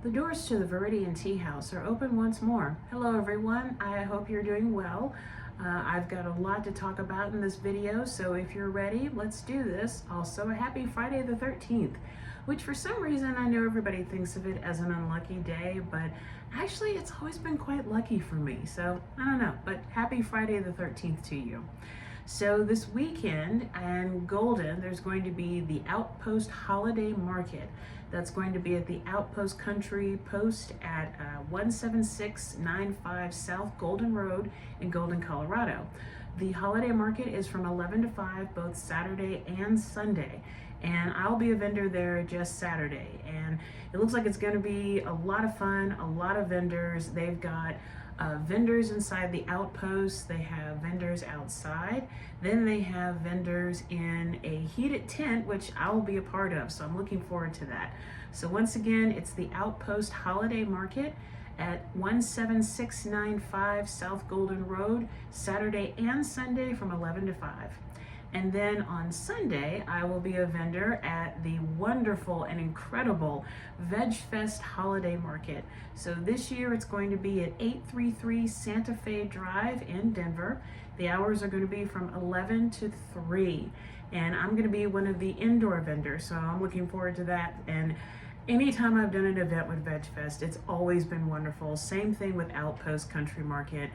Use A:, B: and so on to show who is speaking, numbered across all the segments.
A: The doors to the Viridian Tea House are open once more. Hello everyone, I hope you're doing well. I've got a lot to talk about in this video, so if you're ready, let's do this. Also, a happy Friday the 13th, which for some reason I know everybody thinks of it as an unlucky day, but actually it's always been quite lucky for me, so I don't know, but happy Friday the 13th to you. So this weekend in Golden, there's going to be the Outpost Holiday Market. That's going to be at the Outpost Country Post at 17695 South Golden Road in Golden, Colorado. The holiday market is from 11 to 5, both Saturday and Sunday. And I'll be a vendor there just Saturday. And it looks like it's going to be a lot of fun, a lot of vendors. They've got vendors inside the outpost, they have vendors outside, then they have vendors in a heated tent, which I will be a part of, so I'm looking forward to that. So once again, it's the Outpost Holiday Market at 17695 South Golden Road, Saturday and Sunday from 11 to 5. And then on Sunday, I will be a vendor at the wonderful and incredible Veg Fest Holiday Market. So this year it's going to be at 833 Santa Fe Drive in Denver. The hours are going to be from 11 to 3. And I'm going to be one of the indoor vendors, so I'm looking forward to that. And anytime I've done an event with Veg Fest, it's always been wonderful. Same thing with Outpost Country Market.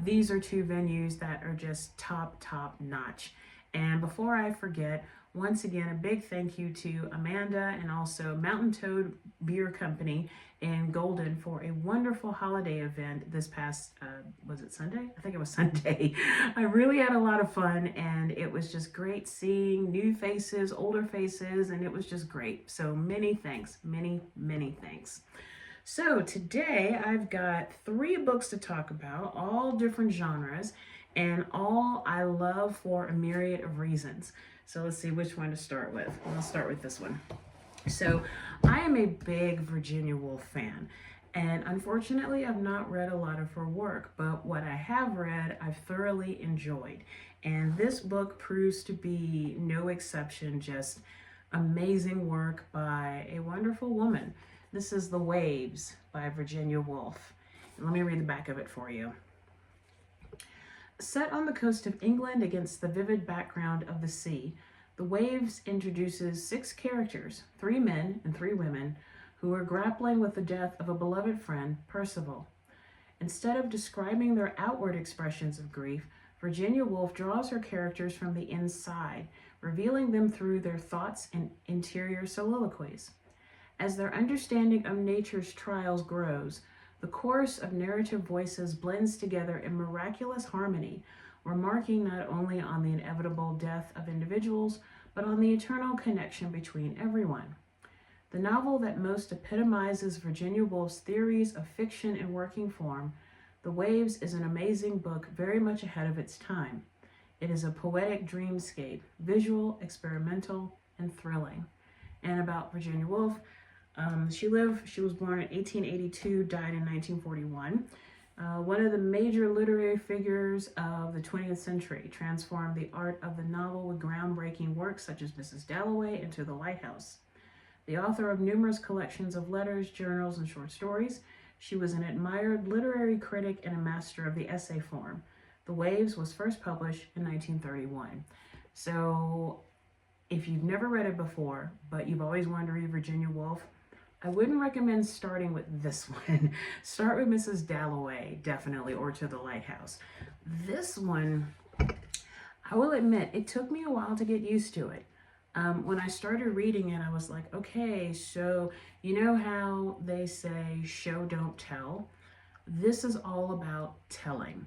A: These are two venues that are just top notch. And before I forget, once again, a big thank you to Amanda and also Mountain Toad Beer Company in Golden for a wonderful holiday event this past, was it Sunday? I think it was Sunday. I really had a lot of fun, and it was just great seeing new faces, older faces, and it was just great. So many thanks, many thanks. So today I've got 3 books to talk about, all different genres, and all I love for a myriad of reasons. So let's see which one to start with. I'll start with this one. So I am a big Virginia Woolf fan, and unfortunately I've not read a lot of her work, but what I have read I've thoroughly enjoyed. And this book proves to be no exception, just amazing work by a wonderful woman. This is The Waves by Virginia Woolf. And let me read the back of it for you. Set on the coast of England against the vivid background of the sea, The Waves introduces 6 characters, 3 men and 3 women, who are grappling with the death of a beloved friend, Percival. Instead of describing their outward expressions of grief, Virginia Woolf draws her characters from the inside, revealing them through their thoughts and interior soliloquies. As their understanding of nature's trials grows, the chorus of narrative voices blends together in miraculous harmony, remarking not only on the inevitable death of individuals, but on the eternal connection between everyone. The novel that most epitomizes Virginia Woolf's theories of fiction in working form, The Waves is an amazing book very much ahead of its time. It is a poetic dreamscape, visual, experimental, and thrilling. And about Virginia Woolf, she was born in 1882, died in 1941. One of the major literary figures of the 20th century, transformed the art of the novel with groundbreaking works such as Mrs. Dalloway and To the Lighthouse. The author of numerous collections of letters, journals, and short stories, she was an admired literary critic and a master of the essay form. The Waves was first published in 1931. So if you've never read it before, but you've always wanted to read Virginia Woolf, I wouldn't recommend starting with this one. Start with Mrs. Dalloway, definitely, or To the Lighthouse. This one, I will admit, it took me a while to get used to it. When I started reading it, I was like, okay, so you know how they say show, don't tell? This is all about telling.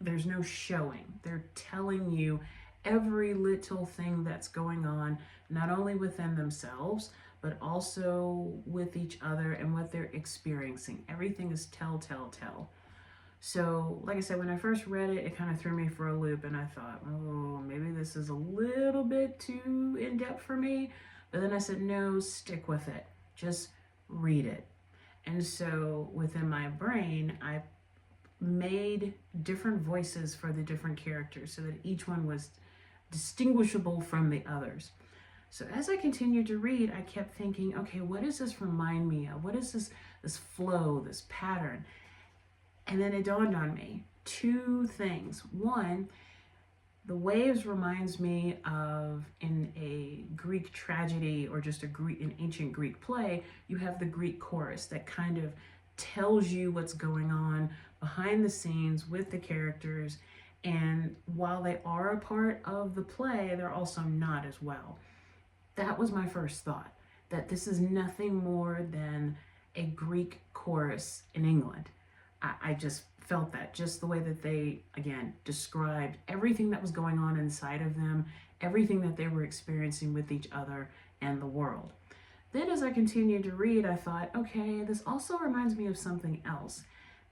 A: There's no showing. They're telling you every little thing that's going on, not only within themselves, but also with each other and what they're experiencing. Everything is tell. So, like I said, when I first read it, it kind of threw me for a loop, and I thought, oh, maybe this is a little bit too in-depth for me. But then I said, no, stick with it. Just read it. And so within my brain, I made different voices for the different characters so that each one was distinguishable from the others. So as I continued to read, I kept thinking, okay, what does this remind me of? What is this flow, this pattern? And then it dawned on me, two things. One, the waves reminds me of, in a Greek tragedy or just an ancient Greek play, you have the Greek chorus that kind of tells you what's going on behind the scenes with the characters. And while they are a part of the play, they're also not as well. That was my first thought, that this is nothing more than a Greek chorus in England. I just felt that, just the way that they, again, described everything that was going on inside of them, everything that they were experiencing with each other and the world. Then as I continued to read, I thought, okay, this also reminds me of something else.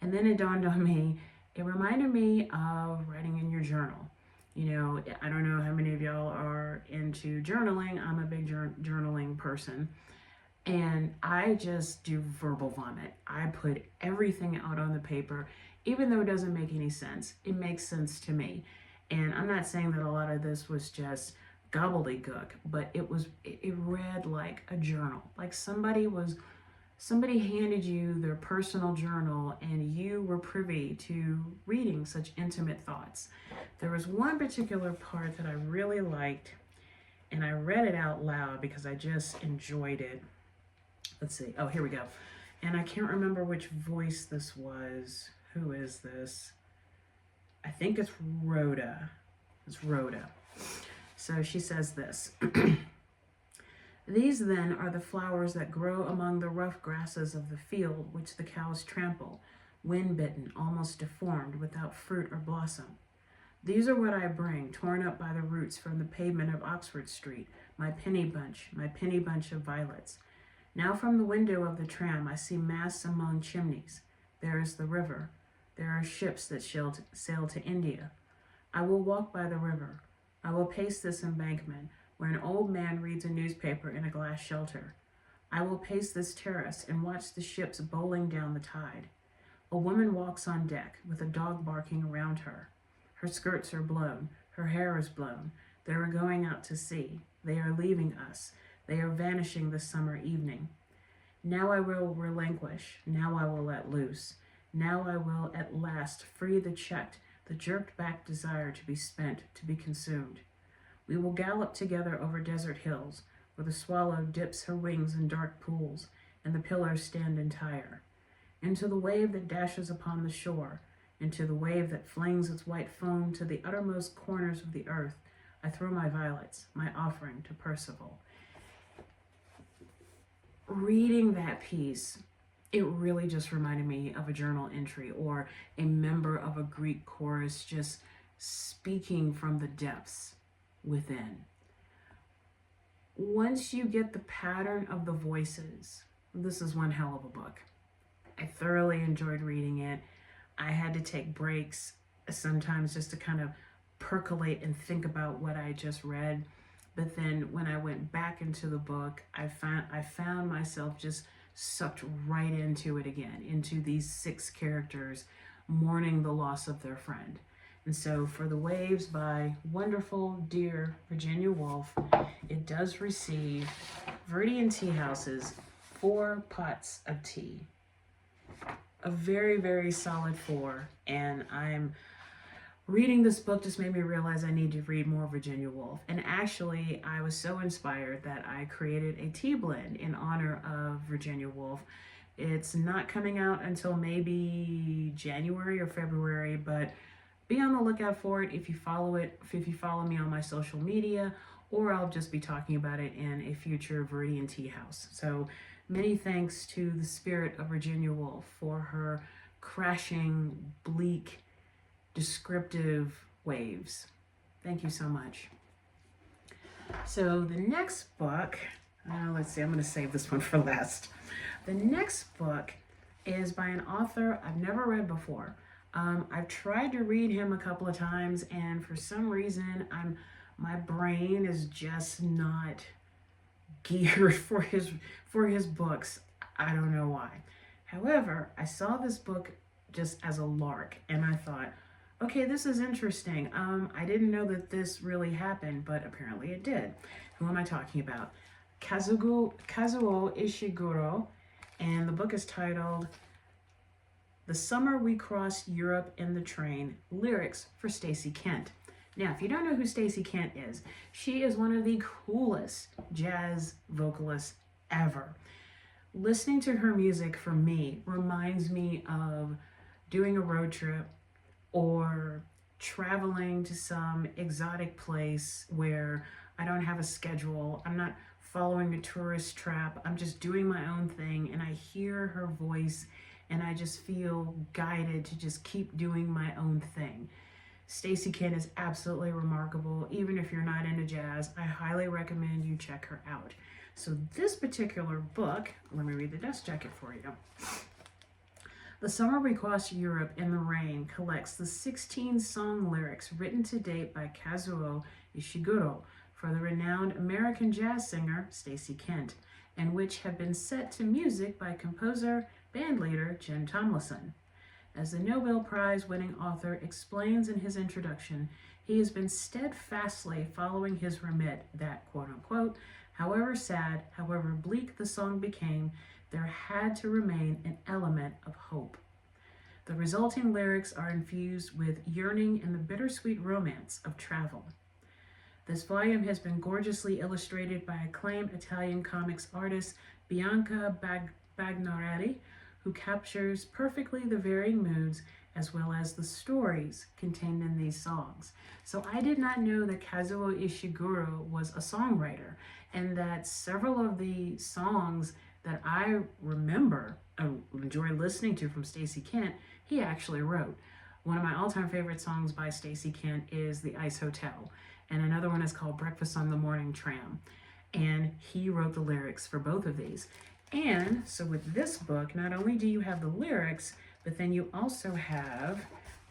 A: And then it dawned on me, it reminded me of writing in your journal. You know, I don't know how many of y'all are into journaling. I'm a big journaling person. And I just do verbal vomit. I put everything out on the paper, even though it doesn't make any sense. It makes sense to me. And I'm not saying that a lot of this was just gobbledygook, but it read like a journal. Like somebody handed you their personal journal and you were privy to reading such intimate thoughts. There was one particular part that I really liked, and I read it out loud because I just enjoyed it. Let's see. Oh, here we go. And I can't remember which voice this was. Who is this? I think it's Rhoda. It's Rhoda. So she says this. These then are the flowers that grow among the rough grasses of the field, which the cows trample, wind-bitten, almost deformed, without fruit or blossom. These are what I bring, torn up by the roots from the pavement of Oxford Street, my penny bunch of violets. Now from the window of the tram I see masts among chimneys. There is the river. There are ships that sail to India. I will walk by the river. I will pace this embankment where an old man reads a newspaper in a glass shelter. I will pace this terrace and watch the ships bowling down the tide. A woman walks on deck with a dog barking around her. Her skirts are blown. Her hair is blown. They are going out to sea. They are leaving us. They are vanishing this summer evening. Now I will relinquish. Now I will let loose. Now I will at last free the checked, the jerked back desire to be spent, to be consumed. We will gallop together over desert hills, where the swallow dips her wings in dark pools, and the pillars stand entire. Into the wave that dashes upon the shore, into the wave that flings its white foam to the uttermost corners of the earth, I throw my violets, my offering to Percival. Reading that piece, it really just reminded me of a journal entry or a member of a Greek chorus just speaking from the depths within. Once you get the pattern of the voices, this is one hell of a book. I thoroughly enjoyed reading it. I had to take breaks sometimes just to kind of percolate and think about what I just read. But then when I went back into the book, I found myself just sucked right into it again, into these 6 characters mourning the loss of their friend. And so for The Waves by wonderful, dear Virginia Woolf, it does receive Viridian Tea House's 4 pots of tea. A very, very solid 4. And I'm reading this book just made me realize I need to read more Virginia Woolf. And actually, I was so inspired that I created a tea blend in honor of Virginia Woolf. It's not coming out until maybe January or February, but be on the lookout for it if you follow me on my social media, or I'll just be talking about it in a future Viridian Tea House. So many thanks to the spirit of Virginia Woolf for her crashing, bleak, descriptive waves. Thank you so much. So the next book, let's see, I'm going to save this one for last. The next book is by an author I've never read before. I've tried to read him a couple of times, and for some reason, my brain is just not geared for his books. I don't know why. However, I saw this book just as a lark, and I thought, Okay, this is interesting. I didn't know that this really happened, but apparently it did. Who am I talking about? Kazuo Ishiguro, and the book is titled The Summer We Crossed Europe in the Train, Lyrics for Stacey Kent. Now, if you don't know who Stacey Kent is, she is one of the coolest jazz vocalists ever. Listening to her music, for me, reminds me of doing a road trip or traveling to some exotic place where I don't have a schedule. I'm not following a tourist trap. I'm just doing my own thing, and I hear her voice and I just feel guided to just keep doing my own thing. Stacey Kent is absolutely remarkable. Even if you're not into jazz, I highly recommend you check her out. So this particular book, let me read the dust jacket for you. The Summer We Crossed Europe in the Rain collects the 16 song lyrics written to date by Kazuo Ishiguro for the renowned American jazz singer Stacey Kent, and which have been set to music by composer, bandleader Jim Tomlinson. As the Nobel Prize-winning author explains in his introduction, he has been steadfastly following his remit that, quote-unquote, however sad, however bleak the song became, there had to remain an element of hope. The resulting lyrics are infused with yearning and the bittersweet romance of travel. This volume has been gorgeously illustrated by acclaimed Italian comics artist Bianca Bagnaretti, who captures perfectly the varying moods as well as the stories contained in these songs. So I did not know that Kazuo Ishiguro was a songwriter, and that several of the songs that I remember enjoy listening to from Stacey Kent, he actually wrote. One of my all-time favorite songs by Stacey Kent is The Ice Hotel, and another one is called Breakfast on the Morning Tram, and he wrote the lyrics for both of these. And so with this book, not only do you have the lyrics, but then you also have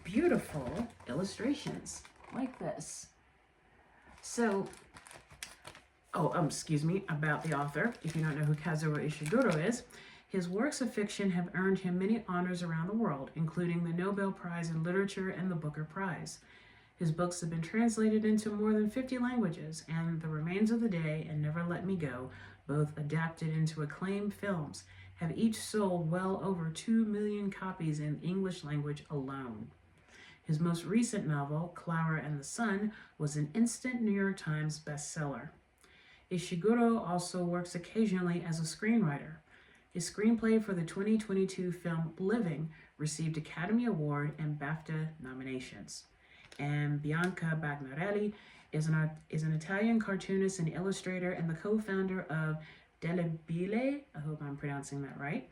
A: beautiful illustrations like this. So, excuse me, about the author, if you don't know who Kazuo Ishiguro is, his works of fiction have earned him many honors around the world, including the Nobel Prize in Literature and the Booker Prize. His books have been translated into more than 50 languages, and The Remains of the Day and Never Let Me Go, both adapted into acclaimed films, have each sold well over 2 million copies in English language alone. His most recent novel, Clara and the Sun, was an instant New York Times bestseller. Ishiguro also works occasionally as a screenwriter. His screenplay for the 2022 film Living received Academy Award and BAFTA nominations. And Bianca Bagnaretti is an Italian cartoonist and illustrator and the co-founder of Delibile, I hope I'm pronouncing that right,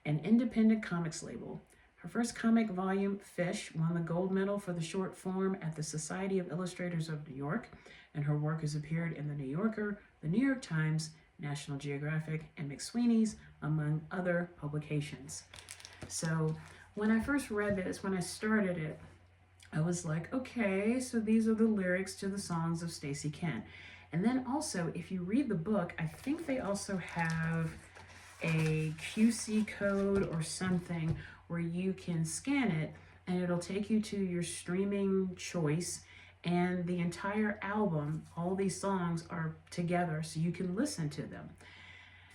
A: an independent comics label. Her first comic volume, Fish, won the gold medal for the short form at the Society of Illustrators of New York, and her work has appeared in The New Yorker, The New York Times, National Geographic, and McSweeney's, among other publications. So when I first read this, when I started it, I was like, okay, so these are the lyrics to the songs of Stacey Kent. And then also, if you read the book, I think they also have a QC code or something where you can scan it and it'll take you to your streaming choice, and the entire album, all these songs are together so you can listen to them.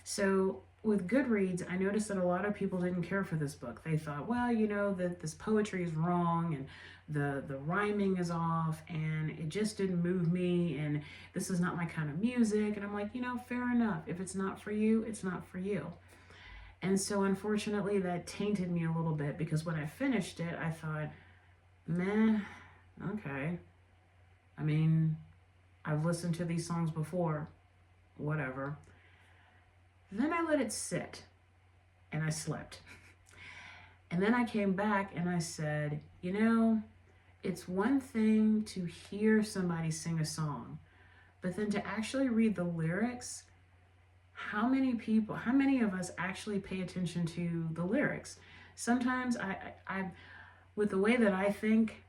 A: So with Goodreads, I noticed that a lot of people didn't care for this book. They thought, well, you know, that this poetry is wrong and the rhyming is off and it just didn't move me and this is not my kind of music. And I'm like, you know, fair enough. If it's not for you, it's not for you. And so unfortunately that tainted me a little bit, because when I finished it, I thought, meh, okay. I mean, I've listened to these songs before, whatever. Then I let it sit and I slept. And then I came back and I said, you know, it's one thing to hear somebody sing a song, but then to actually read the lyrics, how many of us actually pay attention to the lyrics? Sometimes I with the way that I think,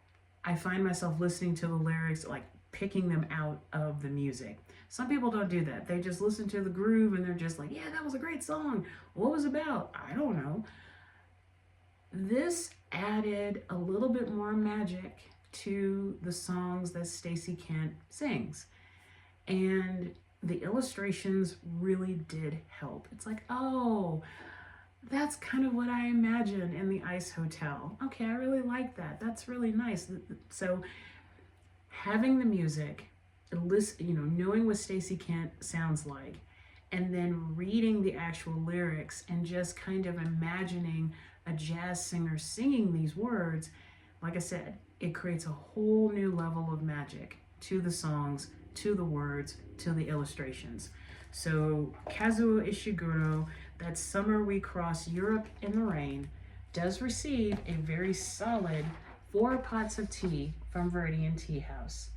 A: I find myself listening to the lyrics, like picking them out of the music. Some people don't do that. They just listen to the groove and they're just like, yeah, that was a great song. What was it about? I don't know. This added a little bit more magic to the songs that Stacey Kent sings. And the illustrations really did help. It's like, oh, that's kind of what I imagine in the Ice Hotel. Okay, I really like that. That's really nice. So having the music, knowing what Stacey Kent sounds like, and then reading the actual lyrics and just kind of imagining a jazz singer singing these words, like I said, it creates a whole new level of magic to the songs, to the words, to the illustrations. So Kazuo Ishiguro, That Summer We Cross Europe in the Rain, does receive a very solid 4 pots of tea from Viridian Tea House.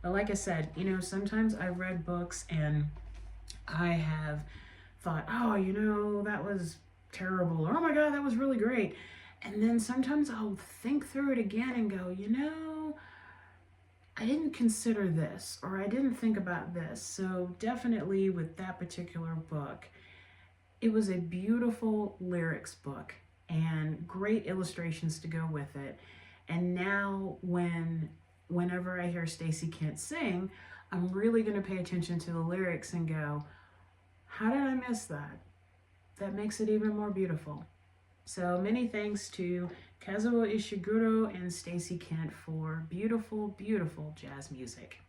A: But like I said, sometimes I've read books and I have thought, oh, that was terrible, or oh my God, that was really great. And then sometimes I'll think through it again and go, I didn't consider this, or I didn't think about this. So definitely with that particular book, it was a beautiful lyrics book and great illustrations to go with it. And now whenever I hear Stacey Kent sing, I'm really going to pay attention to the lyrics and go, how did I miss that? That makes it even more beautiful. So many thanks to Kazuo Ishiguro and Stacey Kent for beautiful, beautiful jazz music.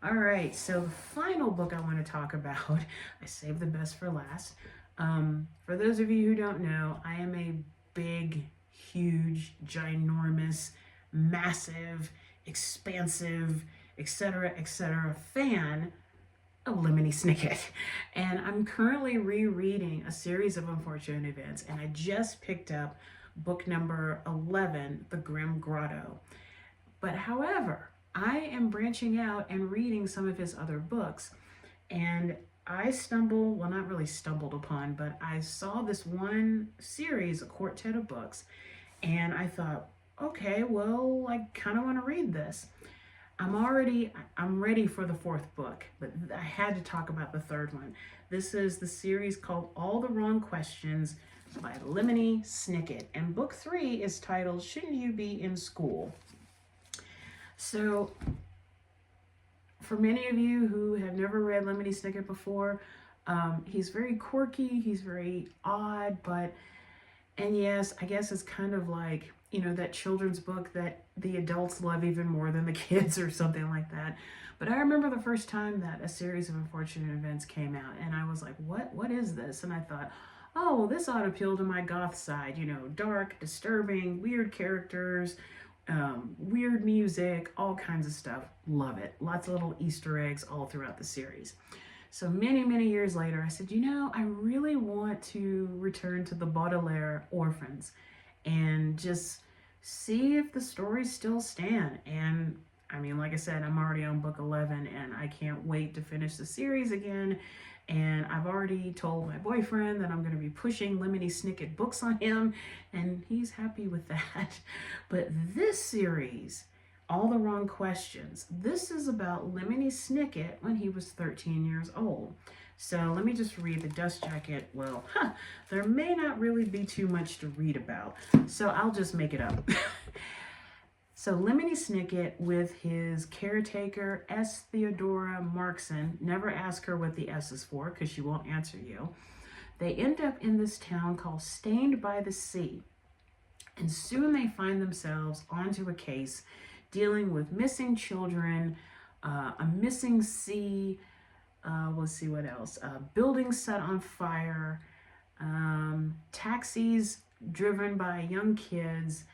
A: All right, so the final book I want to talk about, I saved the best for last. For those of you who don't know, I am a big, huge, ginormous, massive, expansive, etc., fan of Lemony Snicket. And I'm currently rereading A Series of Unfortunate Events, and I just picked up book number 11, The Grim Grotto. But however, I am branching out and reading some of his other books, and I not really stumbled upon, but I saw this one series, a quartet of books, and I thought, okay, well, I kind of want to read this. I'm ready for the 4th book, but I had to talk about the 3rd one. This is the series called All the Wrong Questions by Lemony Snicket, and book 3 is titled Shouldn't You Be in School? So for many of you who have never read Lemony Snicket before, he's very quirky, he's very odd, and yes, I guess it's kind of like, that children's book that the adults love even more than the kids or something like that. But I remember the first time that A Series of Unfortunate Events came out, and I was like, what is this? And I thought, oh, well, this ought to appeal to my goth side, dark, disturbing, weird characters, weird music, all kinds of stuff. Love it. Lots of little Easter eggs all throughout the series. So many, many years later, I said, I really want to return to the Baudelaire orphans and just see if the stories still stand. And I mean, like I said, I'm already on book 11 and I can't wait to finish the series again. And I've already told my boyfriend that I'm going to be pushing Lemony Snicket books on him, and he's happy with that. But this series, All the Wrong Questions, this is about Lemony Snicket when he was 13 years old. So let me just read the dust jacket. Well, there may not really be too much to read about, so I'll just make it up. So Lemony Snicket with his caretaker, S. Theodora Markson, never ask her what the S is for because she won't answer you. They end up in this town called Stained by the Sea. And soon they find themselves onto a case dealing with missing children, a missing sea, let's see what else, buildings set on fire, taxis driven by young kids,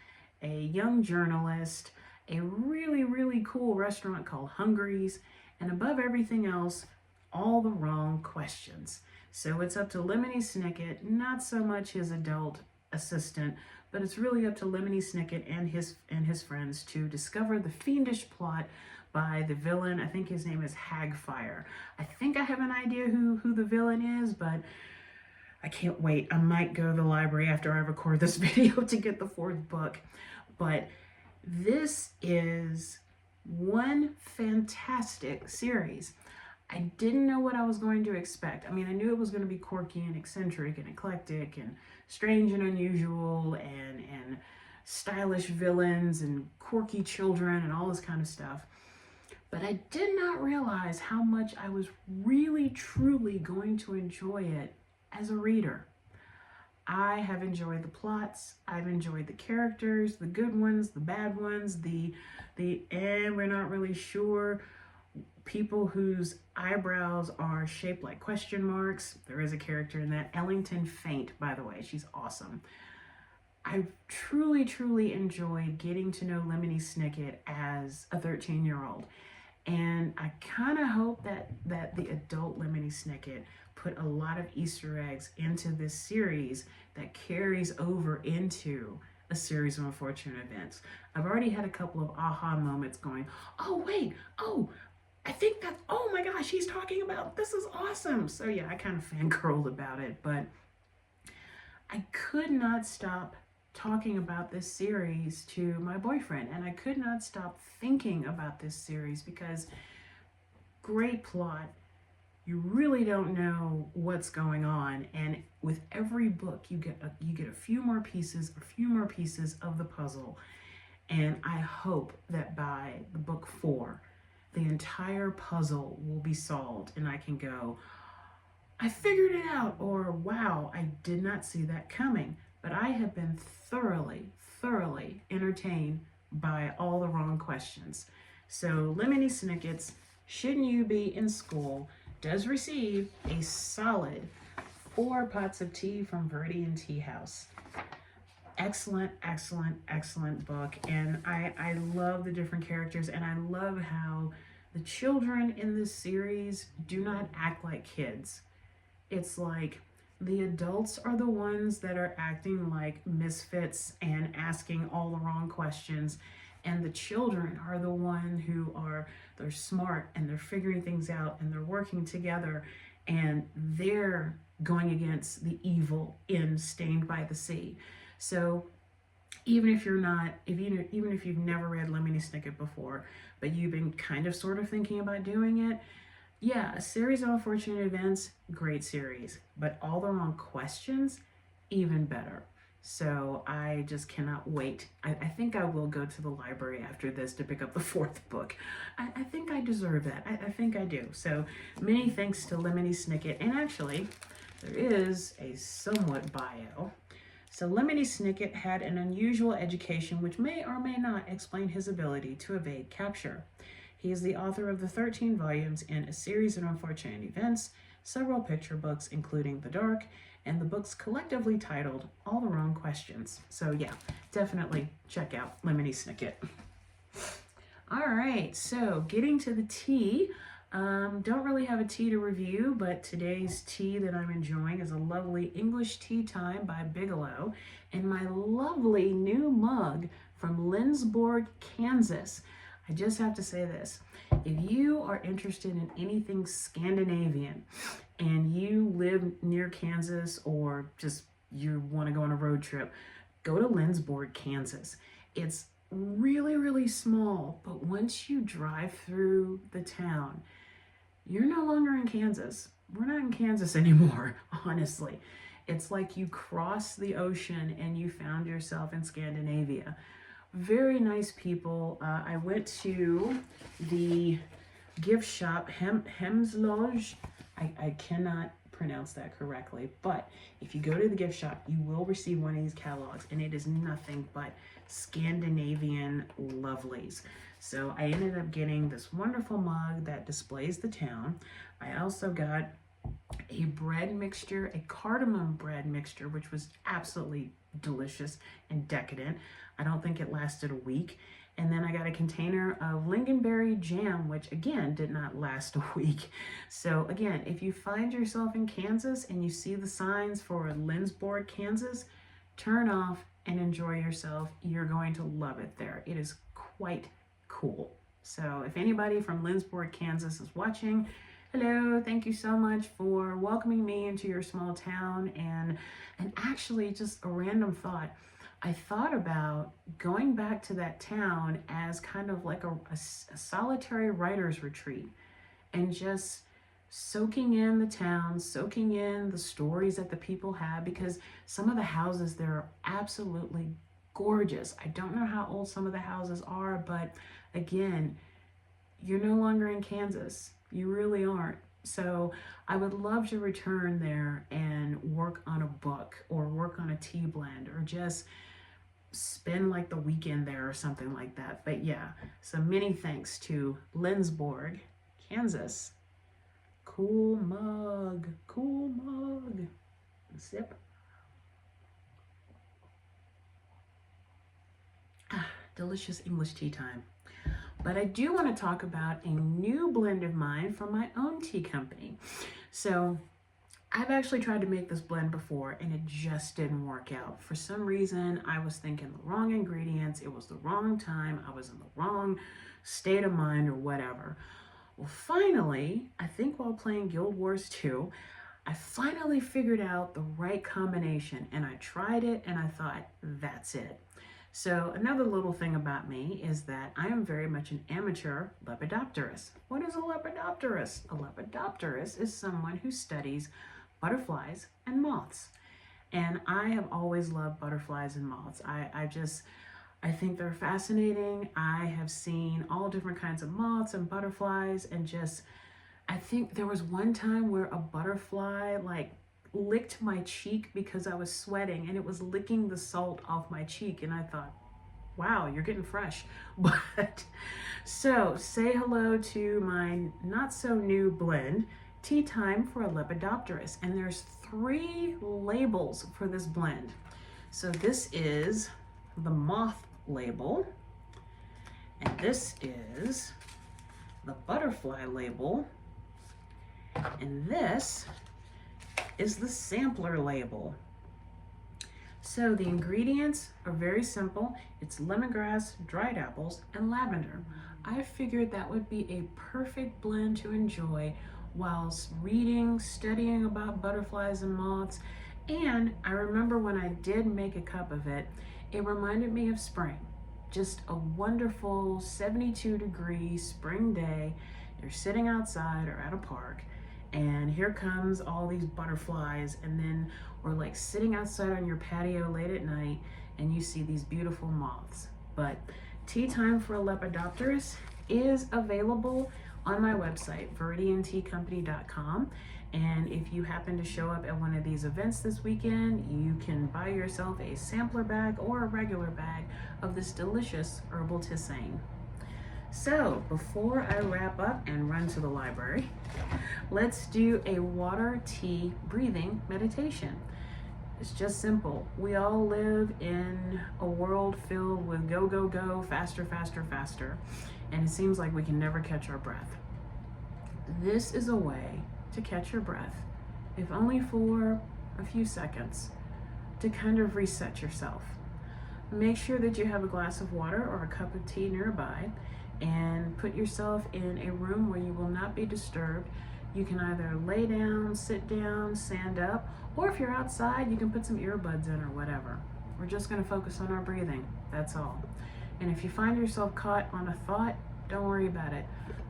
A: a young journalist, a really, really cool restaurant called Hungary's, and above everything else, all the wrong questions. So it's up to Lemony Snicket, not so much his adult assistant, but it's really up to Lemony Snicket and his friends to discover the fiendish plot by the villain. I think his name is Hagfire. I think I have an idea who the villain is, but I can't wait. I might go to the library after I record this video to get the 4th book. But this is one fantastic series. I didn't know what I was going to expect. I mean, I knew it was going to be quirky and eccentric and eclectic and strange and unusual and stylish villains and quirky children and all this kind of stuff. But I did not realize how much I was really, truly going to enjoy it as a reader. I have enjoyed the plots, I've enjoyed the characters, the good ones, the bad ones, we're not really sure, people whose eyebrows are shaped like question marks. There is a character in that, Ellington Faint, by the way, she's awesome. I truly, truly enjoyed getting to know Lemony Snicket as a 13-year-old. And I kind of hope that the adult Lemony Snicket put a lot of Easter eggs into this series that carries over into a series of unfortunate events. I've already had a couple of aha moments going, oh wait, oh, I think that, oh my gosh, he's talking about, this is awesome. So yeah, I kind of fangirled about it, but I could not stop talking about this series to my boyfriend, and I could not stop thinking about this series because great plot. You really don't know what's going on, and with every book you get a few more pieces of the puzzle. And I hope that by the book 4 the entire puzzle will be solved and I can go, I figured it out, or wow, I did not see that coming. But I have been thoroughly entertained by all the wrong questions. So Lemony Snicket's Shouldn't You Be in School does receive a solid 4 pots of tea from Viridian Tea House. Excellent, excellent, excellent book. And I love the different characters, and I love how the children in this series do not act like kids. It's like the adults are the ones that are acting like misfits and asking all the wrong questions, and the children are the one who they're smart and they're figuring things out and they're working together, and they're going against the evil in Stained by the Sea. So even if you've never read Lemony Snicket before, but you've been kind of sort of thinking about doing it, yeah, a series of unfortunate events, great series, but all the wrong questions, even better. So I just cannot wait. I think I will go to the library after this to pick up the 4th book. I think I deserve that. I think I do. So many thanks to Lemony Snicket. And actually, there is a somewhat bio. So Lemony Snicket had an unusual education which may or may not explain his ability to evade capture. He is the author of the 13 volumes in A Series of Unfortunate Events, several picture books including The Dark, and the books collectively titled All the Wrong Questions. So yeah, definitely check out Lemony Snicket. All right, so getting to the tea. Don't really have a tea to review, but today's tea that I'm enjoying is a lovely English Tea Time by Bigelow in my lovely new mug from Lindsborg, Kansas. I just have to say this. If you are interested in anything Scandinavian and you live near Kansas, or just you want to go on a road trip, go to Lindsborg, Kansas. It's really, really small, but once you drive through the town, you're no longer in Kansas. We're not in Kansas anymore, honestly. It's like you crossed the ocean and you found yourself in Scandinavia. Very nice people. I went to the gift shop, Hemsloj. I cannot pronounce that correctly, but if you go to the gift shop, you will receive one of these catalogs, and it is nothing but Scandinavian lovelies. So I ended up getting this wonderful mug that displays the town. I also got a bread mixture, a cardamom bread mixture, which was absolutely delicious and decadent. I don't think it lasted a week. And then I got a container of lingonberry jam, which again did not last a week. So again, if you find yourself in Kansas and you see the signs for Lindsborg, Kansas, turn off and enjoy yourself. You're going to love it there. It is quite cool. So if anybody from Lindsborg, Kansas is watching, hello, thank you so much for welcoming me into your small town. And actually, just a random thought, I thought about going back to that town as kind of like a solitary writer's retreat, and just soaking in the town, soaking in the stories that the people have, because some of the houses there are absolutely gorgeous. I don't know how old some of the houses are, but again, you're no longer in Kansas. You really aren't. So I would love to return there and work on a book or work on a tea blend or just spend like the weekend there or something like that. But yeah, so many thanks to Lindsborg, Kansas. Cool mug, cool mug. Sip. Delicious English tea time. But I do want to talk about a new blend of mine from my own tea company. So I've actually tried to make this blend before and it just didn't work out. For some reason, I was thinking the wrong ingredients, it was the wrong time, I was in the wrong state of mind or whatever. Well, finally, I think while playing Guild Wars 2, I finally figured out the right combination and I tried it and I thought, that's it. So another little thing about me is that I am very much an amateur lepidopterist. What is a lepidopterist? A lepidopterist is someone who studies butterflies and moths. And I have always loved butterflies and moths. I think they're fascinating. I have seen all different kinds of moths and butterflies and I think there was one time where a butterfly like licked my cheek because I was sweating and it was licking the salt off my cheek and I thought, wow, you're getting fresh. But so say hello to my not so new blend, Tea Time for a Lepidopterist. And there's 3 labels for this blend. So this is the moth label and this is the butterfly label and this is the sampler label. So the ingredients are very simple. It's lemongrass, dried apples, and lavender. I figured that would be a perfect blend to enjoy whilst reading, studying about butterflies and moths. And I remember when I did make a cup of it, it reminded me of spring. Just a wonderful 72-degree spring day. You're sitting outside or at a park and here comes all these butterflies and then we're like sitting outside on your patio late at night and you see these beautiful moths. But Tea Time for a Lepidopterist is available on my website, viridianteacompany.com. And if you happen to show up at one of these events this weekend, you can buy yourself a sampler bag or a regular bag of this delicious herbal tisane. So before I wrap up and run to the library, let's do a water tea breathing meditation. It's just simple. We all live in a world filled with go, go, go, faster, faster, faster. And it seems like we can never catch our breath. This is a way to catch your breath, if only for a few seconds, to kind of reset yourself. Make sure that you have a glass of water or a cup of tea nearby and put yourself in a room where you will not be disturbed. You can either lay down, sit down, stand up, or if you're outside, you can put some earbuds in or whatever. We're just going to focus on our breathing, that's all. And if you find yourself caught on a thought, don't worry about it.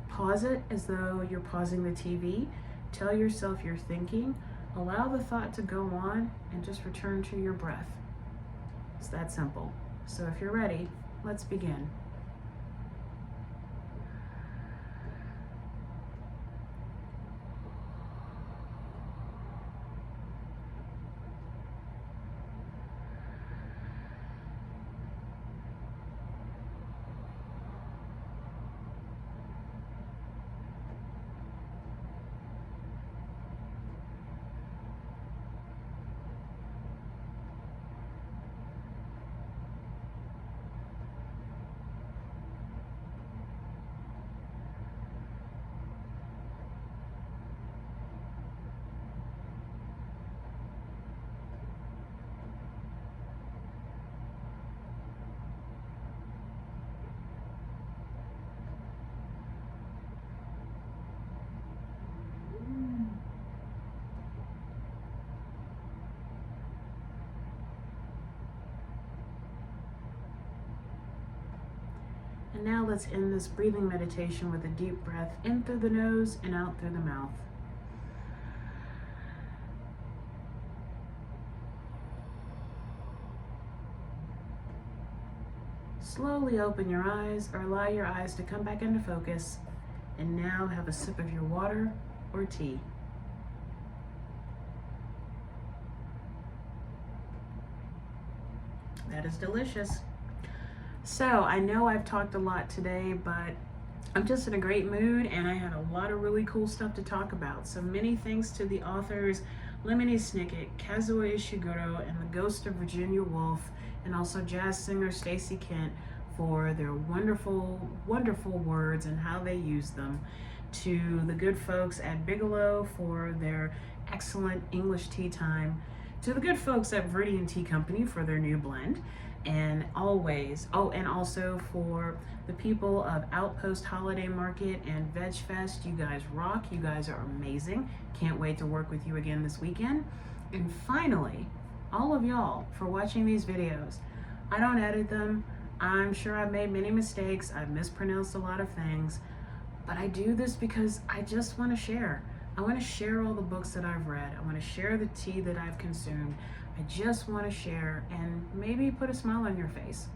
A: Pause it as though you're pausing the TV. Tell yourself you're thinking. Allow the thought to go on and just return to your breath. It's that simple. So if you're ready, let's begin. And now let's end this breathing meditation with a deep breath in through the nose and out through the mouth. slowly open your eyes or allow your eyes to come back into focus. And now have a sip of your water or tea. That is delicious. So I know I've talked a lot today, but I'm just in a great mood and I had a lot of really cool stuff to talk about. So many thanks to the authors Lemony Snicket, Kazuo Ishiguro, and the Ghost of Virginia Woolf, and also jazz singer Stacey for their wonderful, wonderful words and how they use them. To the good folks at Bigelow for their excellent English tea time. To the good folks at Viridian Tea Company for their new blend. And always, and also for the people of Outpost Holiday Market and Veg Fest. You guys rock. You guys are amazing. Can't wait to work with you again this weekend. And finally, all of y'all for watching these videos. I don't edit them. I'm sure I've made many mistakes. I've mispronounced a lot of things. But I do this because I just want to share. I want to share all the books that I've read. I want to share the tea that I've consumed. I just want to share and maybe put a smile on your face.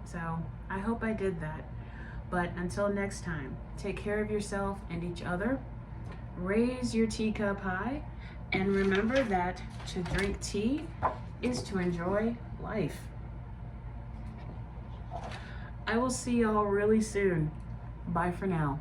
A: So I hope I did that. But until next time, take care of yourself and each other. Raise your teacup high. And remember that to drink tea is to enjoy life. I will see y'all really soon. Bye for now.